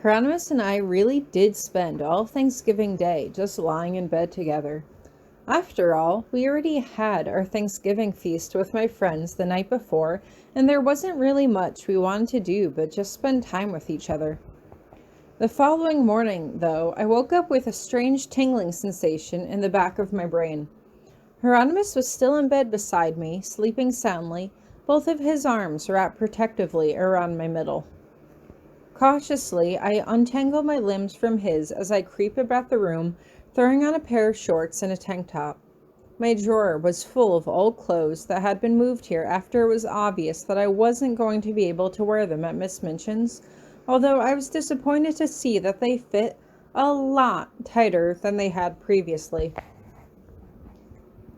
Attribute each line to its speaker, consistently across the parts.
Speaker 1: Hieronymous and I really did spend all Thanksgiving Day just lying in bed together. After all, we already had our Thanksgiving feast with my friends the night before, and there wasn't really much we wanted to do but just spend time with each other. The following morning, though, I woke up with a strange tingling sensation in the back of my brain. Hieronymous was still in bed beside me, sleeping soundly, both of his arms wrapped protectively around my middle. Cautiously, I untangle my limbs from his as I creep about the room, throwing on a pair of shorts and a tank top. My drawer was full of old clothes that had been moved here after it was obvious that I wasn't going to be able to wear them at Miss Minchin's, although I was disappointed to see that they fit a lot tighter than they had previously.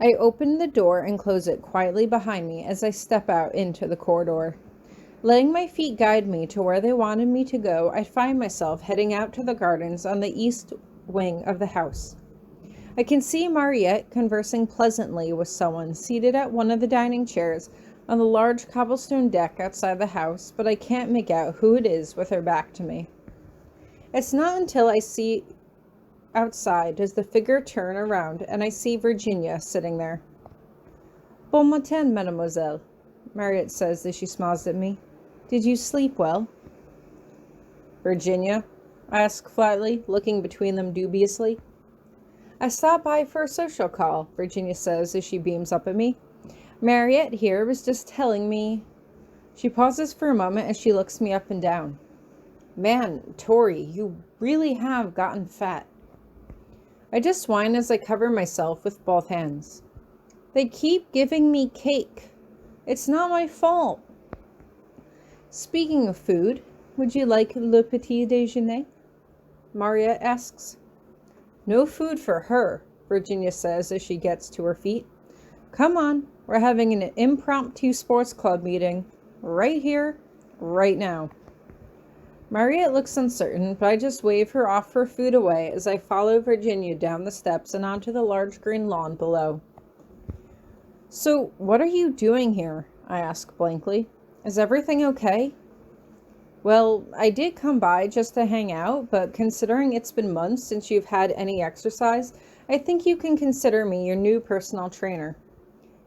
Speaker 1: I open the door and close it quietly behind me as I step out into the corridor. Letting my feet guide me to where they wanted me to go, I find myself heading out to the gardens on the east wing of the house. I can see Mariette conversing pleasantly with someone seated at one of the dining chairs on the large cobblestone deck outside the house, but I can't make out who it is with her back to me. It's not until I see outside does the figure turn around and I see Virginia sitting there. Bon matin, mademoiselle, Mariette says as she smiles at me. Did you sleep well? Virginia? I ask flatly, looking between them dubiously. I stopped by for a social call, Virginia says as she beams up at me. Mariette here was just telling me. She pauses for a moment as she looks me up and down. Man, Tori, you really have gotten fat. I just whine as I cover myself with both hands. They keep giving me cake. It's not my fault. Speaking of food, would you like le petit déjeuner? Mariette asks. No food for her, Virginia says as she gets to her feet. Come on, we're having an impromptu sports club meeting right here, right now. Mariette looks uncertain, but I just wave her off her food away as I follow Virginia down the steps and onto the large green lawn below. So, what are you doing here? I ask blankly. Is everything okay? Well, I did come by just to hang out, but considering it's been months since you've had any exercise, I think you can consider me your new personal trainer.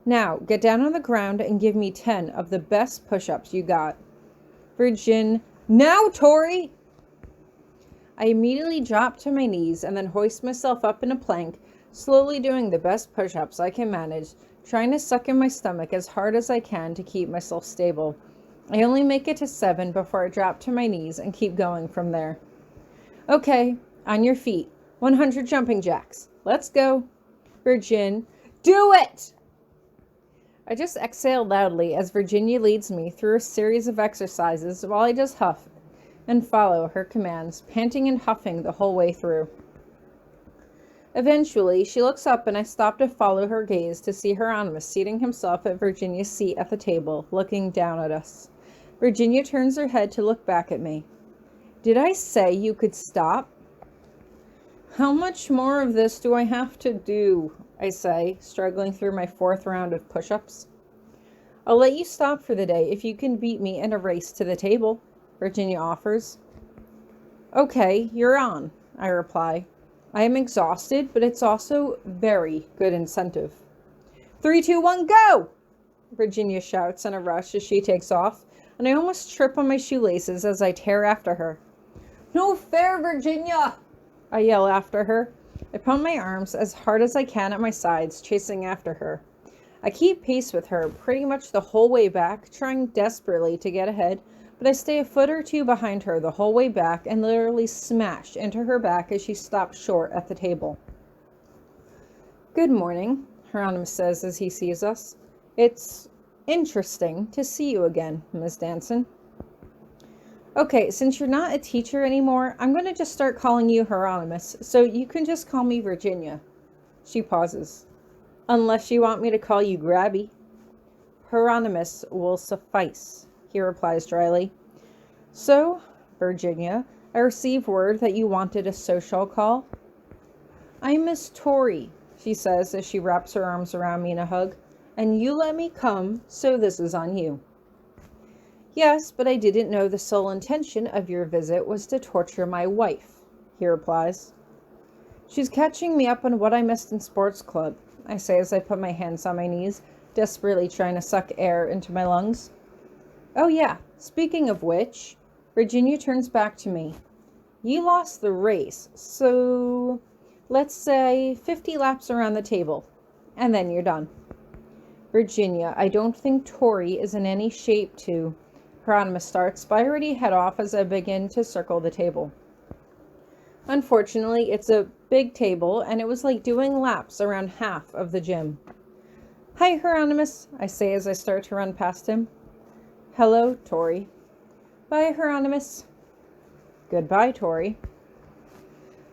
Speaker 1: Now, get down on the ground and give me 10 of the best push-ups you got. Now, Tori! I immediately drop to my knees and then hoist myself up in a plank, slowly doing the best push-ups I can manage, trying to suck in my stomach as hard as I can to keep myself stable. I only make it to 7 before I drop to my knees and keep going from there. Okay, on your feet. 100 jumping jacks. Let's go. Do it! I just exhale loudly as Virginia leads me through a series of exercises while I just huff and follow her commands, panting and huffing the whole way through. Eventually, she looks up and I stop to follow her gaze to see Hieronymous seating himself at Virginia's seat at the table, looking down at us. Virginia turns her head to look back at me. Did I say you could stop? How much more of this do I have to do? I say, struggling through my 4th round of push-ups. I'll let you stop for the day if you can beat me in a race to the table, Virginia offers. Okay, you're on, I reply. I am exhausted, but it's also very good incentive. 3, 2, 1, go! Virginia shouts in a rush as she takes off, and I almost trip on my shoelaces as I tear after her. No fair, Virginia! I yell after her. I pump my arms as hard as I can at my sides, chasing after her. I keep pace with her pretty much the whole way back, trying desperately to get ahead, but I stay a foot or two behind her the whole way back and literally smash into her back as she stops short at the table. Good morning, Hieronymous says as he sees us. It's interesting to see you again, Miss Danson. Okay, since you're not a teacher anymore, I'm going to just start calling you Hieronymous, so you can just call me Virginia. She pauses. Unless you want me to call you Grabby. Hieronymous will suffice, he replies dryly. So, Virginia, I received word that you wanted a social call. I'm Miss Tori, she says as she wraps her arms around me in a hug, and you let me come, so this is on you. Yes, but I didn't know the sole intention of your visit was to torture my wife, he replies. She's catching me up on what I missed in sports club, I say as I put my hands on my knees, desperately trying to suck air into my lungs. Oh yeah, speaking of which, Virginia turns back to me. You lost the race, so let's say 50 laps around the table, and then you're done. Virginia, I don't think Tori is in any shape to... Hieronymous starts, but I already head off as I begin to circle the table. Unfortunately, it's a big table, and it was like doing laps around half of the gym. Hi, Hieronymous, I say as I start to run past him. Hello, Tori. Bye, Hieronymous. Goodbye, Tori.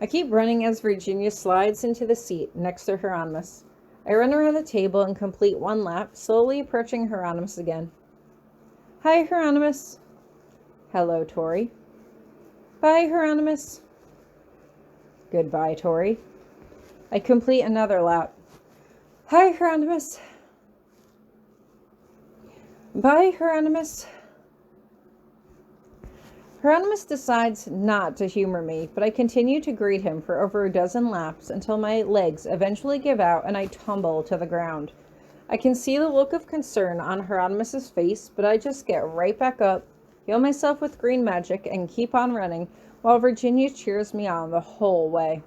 Speaker 1: I keep running as Virginia slides into the seat next to Hieronymous. I run around the table and complete one lap, slowly approaching Hieronymous again. Hi, Hieronymous. Hello, Tori. Bye, Hieronymous. Goodbye, Tori. I complete another lap. Hi, Hieronymous. Bye, Hieronymous. Hieronymous decides not to humor me, but I continue to greet him for over a dozen laps until my legs eventually give out and I tumble to the ground. I can see the look of concern on Hieronymus's face, but I just get right back up, heal myself with green magic, and keep on running, while Virginia cheers me on the whole way.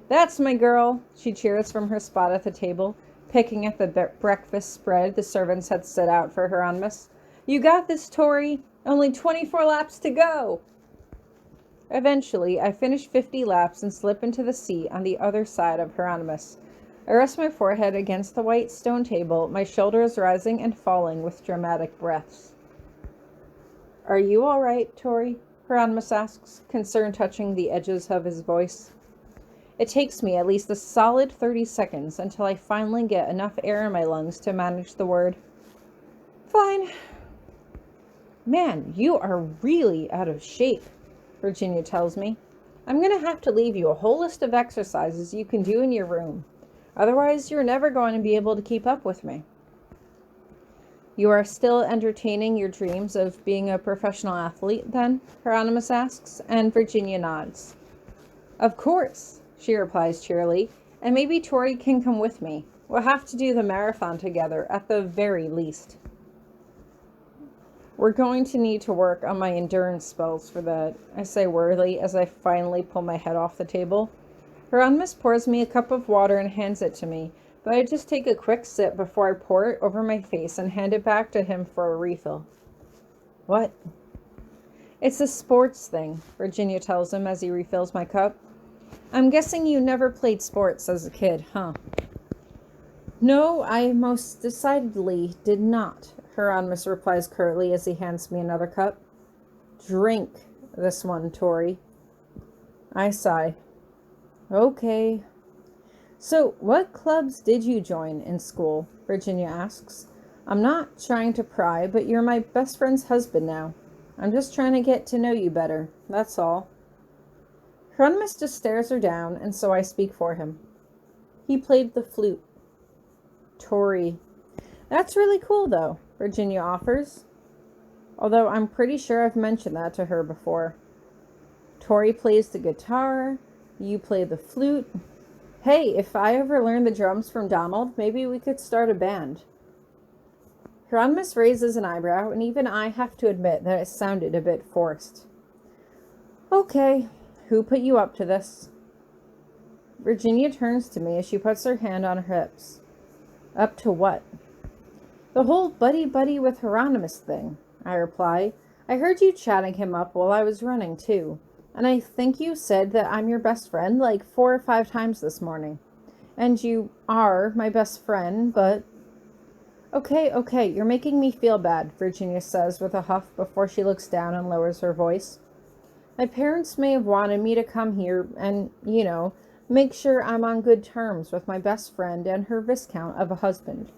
Speaker 1: That's my girl, she cheers from her spot at the table, picking at the breakfast spread the servants had set out for Hieronymus. You got this, Tori! Only 24 laps to go! Eventually, I finish 50 laps and slip into the seat on the other side of Hieronymus. I rest my forehead against the white stone table, my shoulders rising and falling with dramatic breaths. Are you all right, Tori? Hieronymus asks, concern touching the edges of his voice. It takes me at least a solid 30 seconds until I finally get enough air in my lungs to manage the word. Fine. Man, you are really out of shape, Virginia tells me. I'm going to have to leave you a whole list of exercises you can do in your room. Otherwise, you're never going to be able to keep up with me. You are still entertaining your dreams of being a professional athlete, then? Hieronymus asks, and Virginia nods. Of course, she replies cheerily, and maybe Tori can come with me. We'll have to do the marathon together, at the very least. We're going to need to work on my endurance spells for that, I say wearily as I finally pull my head off the table. Hieronymus pours me a cup of water and hands it to me, but I just take a quick sip before I pour it over my face and hand it back to him for a refill. What? It's a sports thing, Virginia tells him as he refills my cup. I'm guessing you never played sports as a kid, huh? No, I most decidedly did not, Hieronymus replies curtly as he hands me another cup. Drink this one, Tori. I sigh. Okay. So, what clubs did you join in school? Virginia asks. I'm not trying to pry, but you're my best friend's husband now. I'm just trying to get to know you better, that's all. Hieronymus just stares her down, and so I speak for him. He played the flute. Tori. That's really cool, though, Virginia offers. Although I'm pretty sure I've mentioned that to her before. Tori plays the guitar. You play the flute. Hey, if I ever learn the drums from Donald, maybe we could start a band. Hieronymus raises an eyebrow, and even I have to admit that it sounded a bit forced. Okay, who put you up to this? Virginia turns to me as she puts her hand on her hips. Up to what? The whole buddy-buddy with Hieronymus thing, I reply. I heard you chatting him up while I was running, too. And I think you said that I'm your best friend like 4 or 5 times this morning. And you are my best friend, but... Okay, you're making me feel bad, Virginia says with a huff before she looks down and lowers her voice. My parents may have wanted me to come here and, make sure I'm on good terms with my best friend and her viscount of a husband.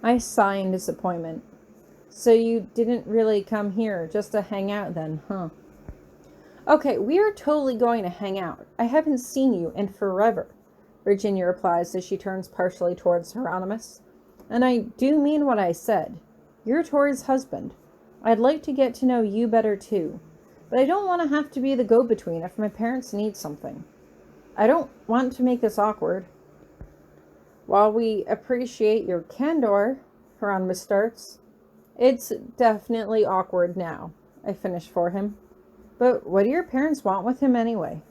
Speaker 1: I sigh in disappointment. So you didn't really come here just to hang out then, huh? Okay, we are totally going to hang out. I haven't seen you in forever, Virginia replies as she turns partially towards Hieronymus. And I do mean what I said. You're Tori's husband. I'd like to get to know you better too, but I don't want to have to be the go-between if my parents need something. I don't want to make this awkward. While we appreciate your candor, Hieronymous starts, it's definitely awkward now, I finish for him. But what do your parents want with him anyway?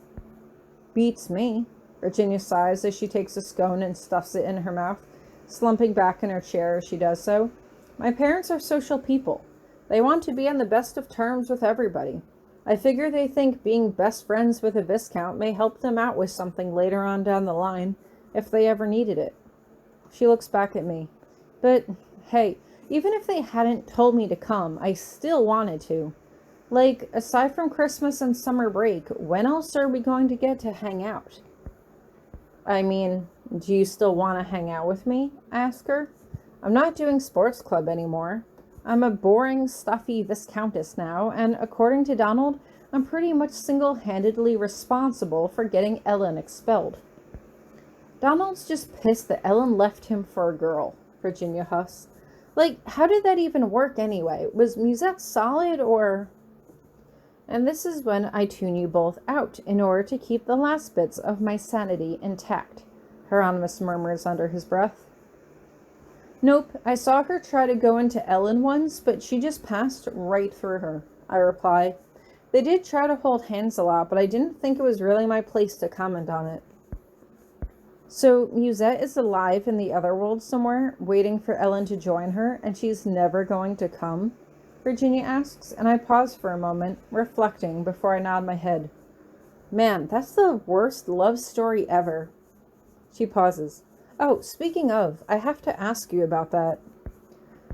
Speaker 1: Beats me. Virginia sighs as she takes a scone and stuffs it in her mouth, slumping back in her chair as she does so. My parents are social people. They want to be on the best of terms with everybody. I figure they think being best friends with a viscount may help them out with something later on down the line, if they ever needed it. She looks back at me. But, hey, even if they hadn't told me to come, I still wanted to. Like, aside from Christmas and summer break, when else are we going to get to hang out? I mean, do you still want to hang out with me? I ask her. I'm not doing sports club anymore. I'm a boring, stuffy viscountess now, and according to Donald, I'm pretty much single-handedly responsible for getting Ellen expelled. Donald's just pissed that Ellen left him for a girl, Virginia huffs. Like, how did that even work anyway? Was Musette solid, or... And this is when I tune you both out in order to keep the last bits of my sanity intact, Hieronymous murmurs under his breath. Nope, I saw her try to go into Ellen once, but she just passed right through her, I reply. They did try to hold hands a lot, but I didn't think it was really my place to comment on it. So Musette is alive in the other world somewhere, waiting for Ellen to join her, and she's never going to come? Virginia asks, and I pause for a moment, reflecting before I nod my head. Man, that's the worst love story ever. She pauses. Oh, speaking of, I have to ask you about that.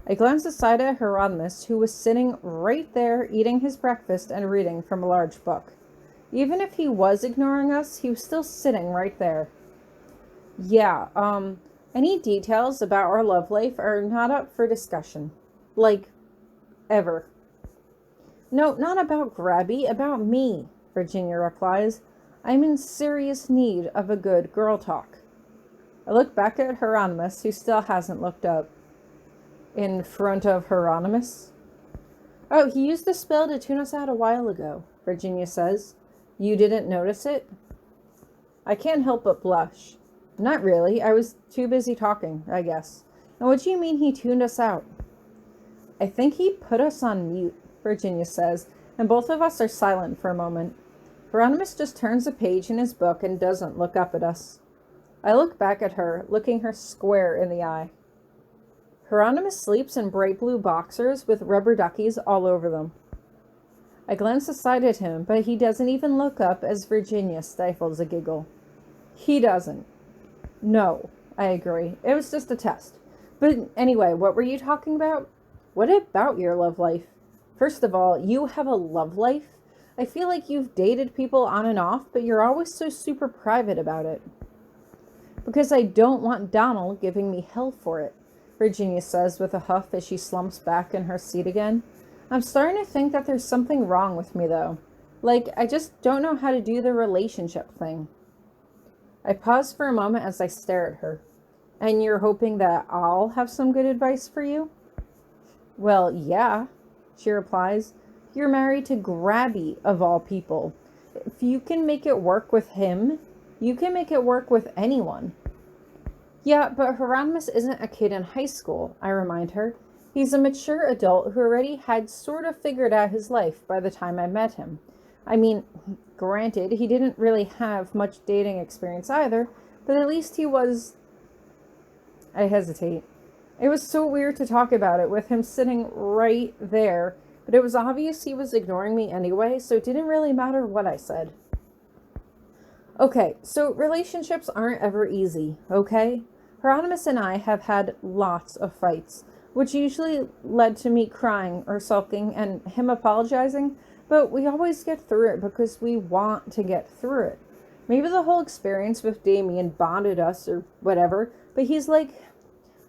Speaker 1: I glance aside at Hieronymous, who was sitting right there eating his breakfast and reading from a large book. Even if he was ignoring us, he was still sitting right there. Yeah, any details about our love life are not up for discussion. Like, ever. No, not about Grabby, about me, Virginia replies. I'm in serious need of a good girl talk. I look back at Hieronymous, who still hasn't looked up. In front of Hieronymous? Oh, he used the spell to tune us out a while ago, Virginia says. You didn't notice it? I can't help but blush. Not really. I was too busy talking, I guess. And what do you mean he tuned us out? I think he put us on mute, Virginia says, and both of us are silent for a moment. Hieronymous just turns a page in his book and doesn't look up at us. I look back at her, looking her square in the eye. Hieronymous sleeps in bright blue boxers with rubber duckies all over them. I glance aside at him, but he doesn't even look up as Virginia stifles a giggle. He doesn't. No, I agree. It was just a test. But anyway, what were you talking about? What about your love life? First of all, you have a love life? I feel like you've dated people on and off, but you're always so super private about it. Because I don't want Donald giving me hell for it, Virginia says with a huff as she slumps back in her seat again. I'm starting to think that there's something wrong with me, though. Like, I just don't know how to do the relationship thing. I pause for a moment as I stare at her. And you're hoping that I'll have some good advice for you? Well, yeah, she replies. You're married to Grabby, of all people. If you can make it work with him, you can make it work with anyone. Yeah, but Hieronymous isn't a kid in high school, I remind her. He's a mature adult who already had sort of figured out his life by the time I met him. I mean, granted, he didn't really have much dating experience either, but at least he was... I hesitate. It was so weird to talk about it with him sitting right there, but it was obvious he was ignoring me anyway, so it didn't really matter what I said. Okay, so relationships aren't ever easy, okay? Hieronymous and I have had lots of fights, which usually led to me crying or sulking and him apologizing, but we always get through it because we want to get through it. Maybe the whole experience with Damien bonded us or whatever, but he's like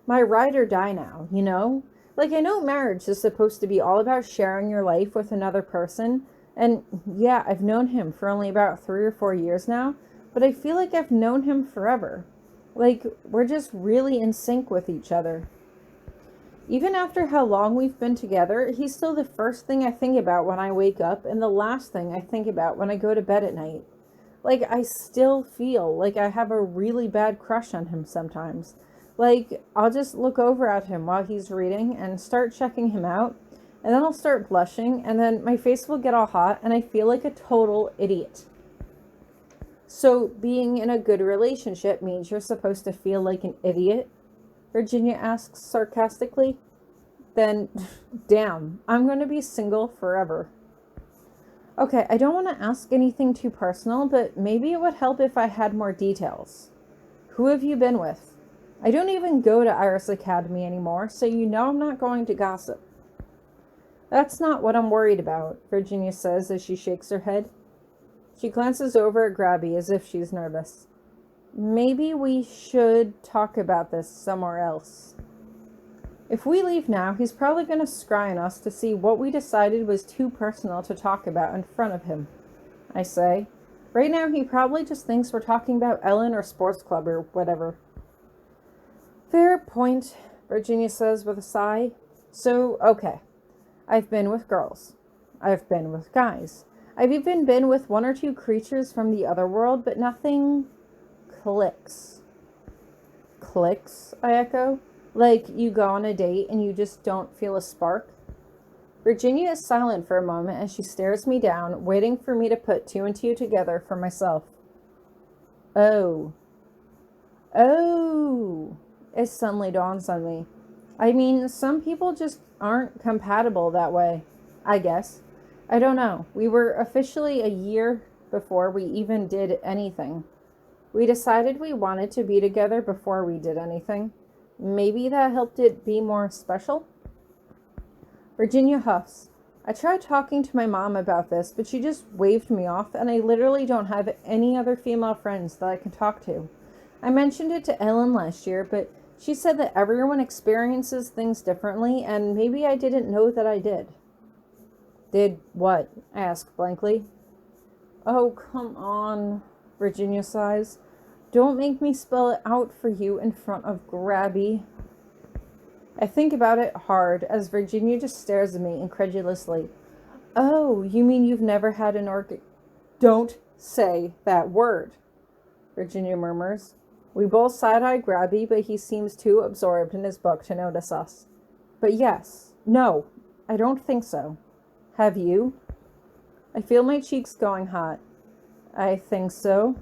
Speaker 1: my ride or die now, you know? Like, I know marriage is supposed to be all about sharing your life with another person, and yeah, I've known him for only about 3 or 4 years now, but I feel like I've known him forever. Like, we're just really in sync with each other. Even after how long we've been together, he's still the first thing I think about when I wake up and the last thing I think about when I go to bed at night. Like, I still feel like I have a really bad crush on him sometimes. Like, I'll just look over at him while he's reading and start checking him out, and then I'll start blushing, and then my face will get all hot, and I feel like a total idiot. So, being in a good relationship means you're supposed to feel like an idiot? Virginia asks sarcastically. Then, damn, I'm going to be single forever. Okay, I don't want to ask anything too personal, but maybe it would help if I had more details. Who have you been with? I don't even go to Iris Academy anymore, so you know I'm not going to gossip. That's not what I'm worried about, Virginia says as she shakes her head. She glances over at Grabby as if she's nervous. Maybe we should talk about this somewhere else. If we leave now, he's probably going to scry on us to see what we decided was too personal to talk about in front of him, I say. Right now, he probably just thinks we're talking about Ellen or sports club or whatever. Fair point, Virginia says with a sigh. So, okay. I've been with girls. I've been with guys. I've even been with one or two creatures from the other world, but nothing clicks. Clicks, I echo. Like you go on a date and you just don't feel a spark? Virginia is silent for a moment as she stares me down, waiting for me to put two and two together for myself. Oh. It suddenly dawns on me. I mean, some people just aren't compatible that way, I guess. I don't know. We were officially a year before we even did anything. We decided we wanted to be together before we did anything. Maybe that helped it be more special? Virginia huffs. I tried talking to my mom about this, but she just waved me off, and I literally don't have any other female friends that I can talk to. I mentioned it to Ellen last year, but she said that everyone experiences things differently, and maybe I didn't know that I did. Did what? I asked blankly. Oh, come on, Virginia sighs. Don't make me spell it out for you in front of Grabby. I think about it hard as Virginia just stares at me incredulously. Oh, you mean you've never had an Don't say that word, Virginia murmurs. We both side-eye Grabby, but he seems too absorbed in his book to notice us. But yes, no, I don't think so. Have you? I feel my cheeks going hot. I think so.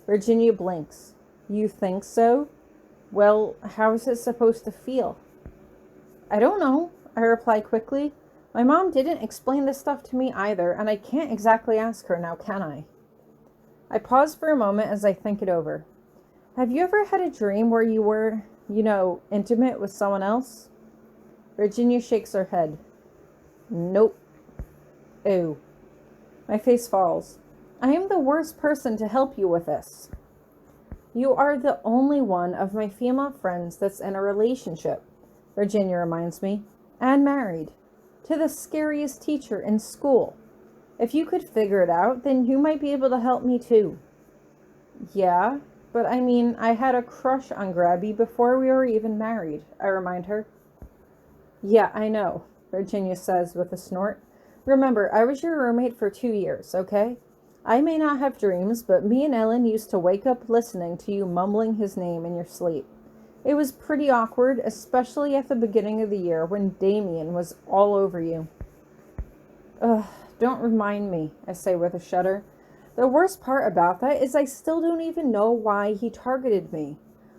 Speaker 1: Virginia blinks. You think so? Well, how is it supposed to feel? I don't know, I reply quickly. My mom didn't explain this stuff to me either, and I can't exactly ask her now, can I? I pause for a moment as I think it over. Have you ever had a dream where you were, intimate with someone else? Virginia shakes her head. Nope. Oh. My face falls. I am the worst person to help you with this. You are the only one of my female friends that's in a relationship, Virginia reminds me, and married, to the scariest teacher in school. If you could figure it out, then you might be able to help me too. Yeah, but I mean, I had a crush on Grabby before we were even married, I remind her. Yeah, I know, Virginia says with a snort. Remember, I was your roommate for 2 years, okay? I may not have dreams, but me and Ellen used to wake up listening to you mumbling his name in your sleep. It was pretty awkward, especially at the beginning of the year when Damien was all over you. Ugh, don't remind me, I say with a shudder. The worst part about that is I still don't even know why he targeted me.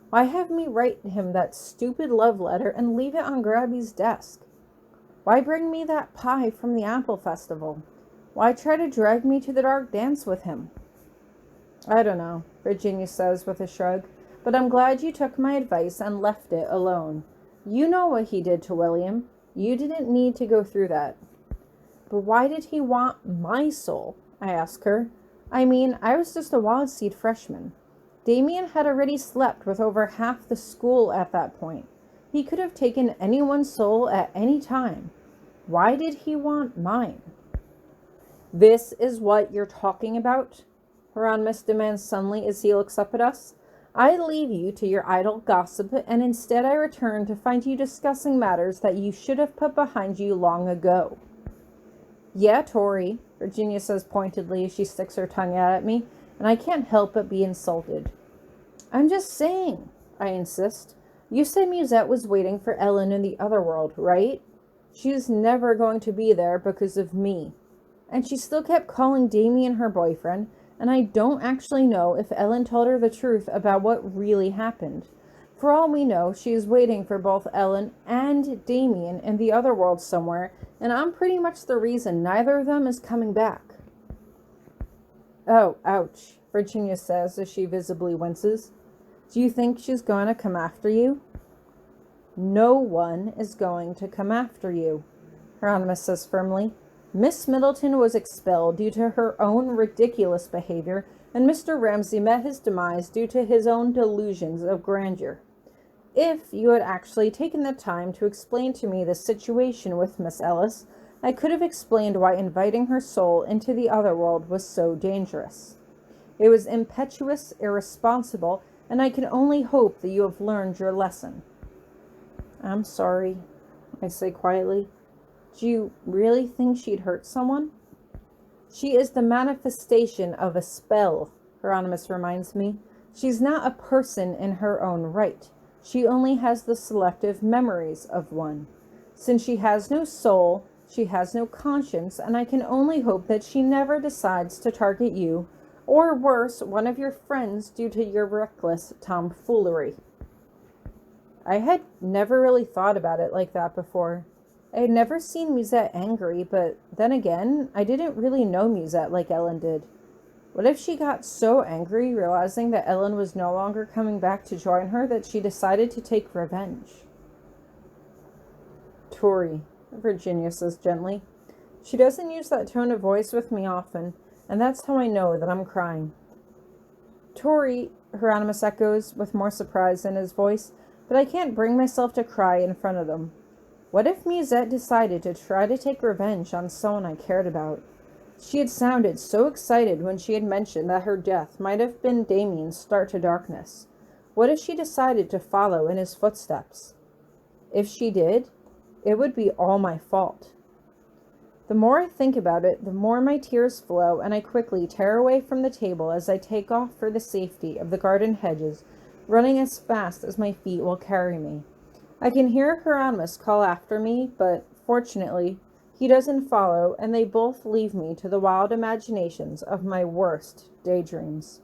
Speaker 1: Why have me write him that stupid love letter and leave it on Grabby's desk? Why bring me that pie from the Apple Festival? Why try to drag me to the dark dance with him? I don't know, Virginia says with a shrug, but I'm glad you took my advice and left it alone. You know what he did to William. You didn't need to go through that. But why did he want my soul? I ask her. I mean, I was just a wild seed freshman. Damien had already slept with over half the school at that point. He could have taken anyone's soul at any time. Why did he want mine? This is what you're talking about? Hieronymous demands suddenly as he looks up at us. I leave you to your idle gossip, and instead I return to find you discussing matters that you should have put behind you long ago. Yeah, Tori, Virginia says pointedly as she sticks her tongue out at me, and I can't help but be insulted. I'm just saying, I insist. You said Musette was waiting for Ellen in the other world, right? She's never going to be there because of me. And she still kept calling Damien her boyfriend, and I don't actually know if Ellen told her the truth about what really happened. For all we know, she is waiting for both Ellen and Damien in the other world somewhere, and I'm pretty much the reason neither of them is coming back. Oh, ouch, Virginia says as she visibly winces. Do you think she's going to come after you? No one is going to come after you, Hieronymous says firmly. Miss Middleton was expelled due to her own ridiculous behavior, and Mr. Ramsay met his demise due to his own delusions of grandeur. If you had actually taken the time to explain to me the situation with Miss Ellis, I could have explained why inviting her soul into the other world was so dangerous. It was impetuous, irresponsible, and I can only hope that you have learned your lesson. I'm sorry, I say quietly. Do you really think she'd hurt someone? She is the manifestation of a spell, Hieronymous reminds me. She's not a person in her own right. She only has the selective memories of one. Since she has no soul, she has no conscience, and I can only hope that she never decides to target you, or worse, one of your friends due to your reckless tomfoolery. I had never really thought about it like that before. I had never seen Musette angry, but then again, I didn't really know Musette like Ellen did. What if she got so angry, realizing that Ellen was no longer coming back to join her, that she decided to take revenge? Tori, Virginia says gently. She doesn't use that tone of voice with me often, and that's how I know that I'm crying. Tori, Hieronymous echoes with more surprise in his voice, but I can't bring myself to cry in front of them. What if Musette decided to try to take revenge on someone I cared about? She had sounded so excited when she had mentioned that her death might have been Damien's start to darkness. What if she decided to follow in his footsteps? If she did, it would be all my fault. The more I think about it, the more my tears flow, and I quickly tear away from the table as I take off for the safety of the garden hedges, running as fast as my feet will carry me. I can hear Hieronymous call after me, but fortunately, he doesn't follow, and they both leave me to the wild imaginations of my worst daydreams.